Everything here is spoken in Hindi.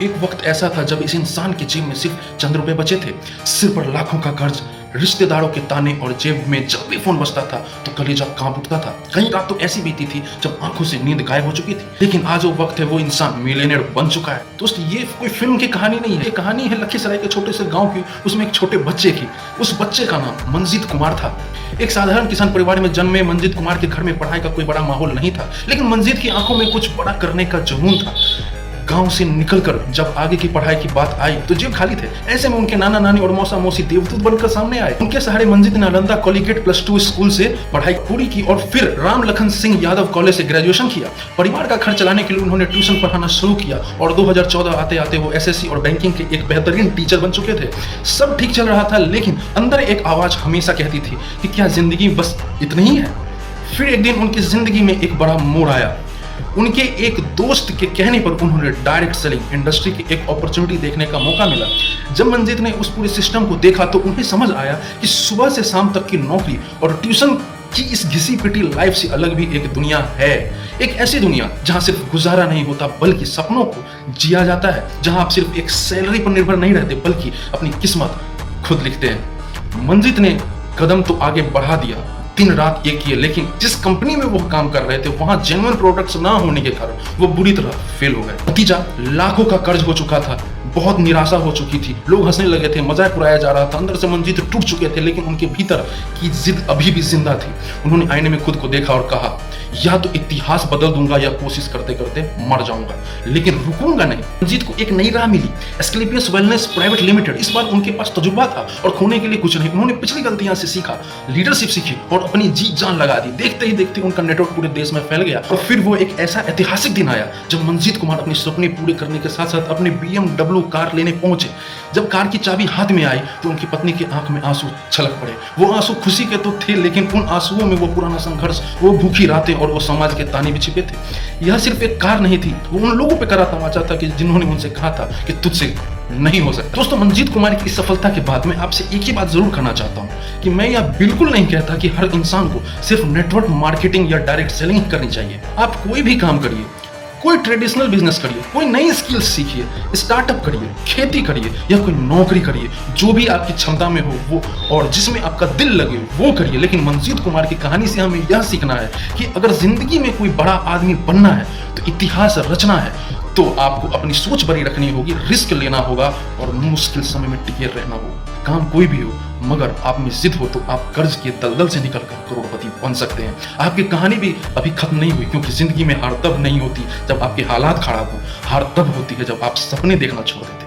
एक वक्त ऐसा था जब इस इंसान की जेब में सिर्फ चंद रुपए बचे थे, सिर पर लाखों का कर्ज, रिश्तेदारों के ताने और जेब में जब भी फोन बजता था तो कलेजा कांप उठता था। कई रात तो ऐसी बीती थी जब आंखों से नींद गायब हो चुकी थी। लेकिन आज वो वक्त है, वो इंसान मिलियनेयर बन चुका है। दोस्त, ये कोई फिल्म की कहानी नहीं है, ये कहानी है लखीसराय के छोटे से गांव की, उसमें एक छोटे बच्चे की। उस बच्चे का नाम मंजीत कुमार था। एक साधारण किसान परिवार में जन्मे मंजीत कुमार के घर में पढ़ाई का कोई बड़ा माहौल नहीं था, लेकिन मंजीत की आंखों में कुछ बड़ा करने का जुनून था। गांव से निकलकर जब आगे की पढ़ाई की बात आई तो जेब खाली थे। ऐसे में उनके नाना नानी और मौसा मौसी देवदूत बनकर सामने आए। उनके सहारे मंजीत ने नालंदा कॉलीगेट +2 स्कूल से पढ़ाई पूरी की और फिर राम लखन सिंह यादव कॉलेज से ग्रेजुएशन किया। परिवार का खर्च चलाने के लिए उन्होंने ट्यूशन पढ़ाना शुरू किया और 2014 आते आते वो एसएससी और बैंकिंग के एक बेहतरीन टीचर बन चुके थे। सब ठीक चल रहा था, लेकिन अंदर एक आवाज हमेशा कहती थी कि क्या जिंदगी बस इतनी ही है। फिर एक दिन उनकी जिंदगी में एक बड़ा मोड़ आया। उनके एक दोस्त के कहने पर उन्होंने डायरेक्ट सेलिंग इंडस्ट्री की एक अपॉर्चुनिटी देखने का मौका मिला। जब मंजीत ने उस पूरे सिस्टम को देखा तो उन्हें समझ आया कि सुबह से शाम तक की नौकरी और ट्यूशन की इस घिसी पिटी लाइफ से अलग भी एक दुनिया है। एक ऐसी दुनिया जहां सिर्फ गुजारा नहीं होता बल्कि सपनों को जिया जाता है, जहां आप सिर्फ एक सैलरी पर निर्भर नहीं रहते बल्कि अपनी किस्मत खुद लिखते हैं। मंजीत ने कदम तो आगे बढ़ा दिया, दिन रात एक किए, लेकिन जिस कंपनी में वो काम कर रहे थे वहां जेन्युइन प्रोडक्ट्स ना होने के कारण वो बुरी तरह फेल हो गए। नतीजा, लाखों का कर्ज हो चुका था, बहुत निराशा हो चुकी थी, लोग हंसने लगे थे, मजाक उड़ाया जा रहा था। अंदर से मंजीत टूट चुके थे, लेकिन उनके भीतर की जिद अभी भी जिंदा थी। उन्होंने आईने में खुद को देखा और कहा, या तो इतिहास बदल दूंगा या कोशिश करते करते मर जाऊंगा, लेकिन रुकूंगा नहीं। मंजीत को एक नई राह मिली, एस्क्लेपियस वेलनेस प्राइवेट लिमिटेड। इस बार उनके पास तजुर्बा था और खोने के लिए कुछ नहीं। उन्होंने पिछली गलतियां से सीखा, लीडरशिप सीखी और अपनी जी जान लगा दी। देखते ही देखते उनका नेटवर्क पूरे देश में फैल गया और फिर वो एक ऐसा ऐतिहासिक दिन आया जब मंजीत कुमार अपने सपने पूरे करने के साथ साथ अपने BMW कार लेने पहुंचे। जब कार की चाबी हाथ में आई तो उनकी पत्नी की आंख में आंसू छलक पड़े। वो आंसू खुशी के तो थे, लेकिन उन आंसुओं में वो पुराना संघर्ष, वो भूखी रातें और वो समाज के ताने भी छिपे थे। यह सिर्फ एक कार नहीं थी, वो उन लोगों पे करा तमाचा था कि जिन्होंने उनसे कहा था कि तुझसे नहीं हो सकता। दोस्तों, मंजीत कुमार की इस सफलता के बाद मैं आपसे एक ही बात जरूर कहना चाहता हूं कि मैं यह बिल्कुल नहीं कहता कि हर इंसान को सिर्फ नेटवर्क मार्केटिंग या डायरेक्ट सेलिंग करनी चाहिए। आप कोई भी काम करिए, कोई ट्रेडिशनल बिजनेस करिए, कोई नई स्किल्स सीखिए, स्टार्टअप करिए, खेती करिए या कोई नौकरी करिए, जो भी आपकी क्षमता में हो वो और जिसमें आपका दिल लगे वो करिए। लेकिन मंजीत कुमार की कहानी से हमें यह सीखना है कि अगर जिंदगी में कोई बड़ा आदमी बनना है तो इतिहास रचना है तो आपको अपनी सोच बड़ी रखनी होगी, रिस्क लेना होगा और मुश्किल समय में टिके रहना होगा। काम कोई भी हो, मगर आप में जिद हो तो आप कर्ज के दलदल से निकलकर करोड़पति बन सकते हैं। आपकी कहानी भी अभी खत्म नहीं हुई, क्योंकि जिंदगी में हार तब नहीं होती जब आपके हालात खराब हो, हार तब होती है जब आप सपने देखना छोड़ दें।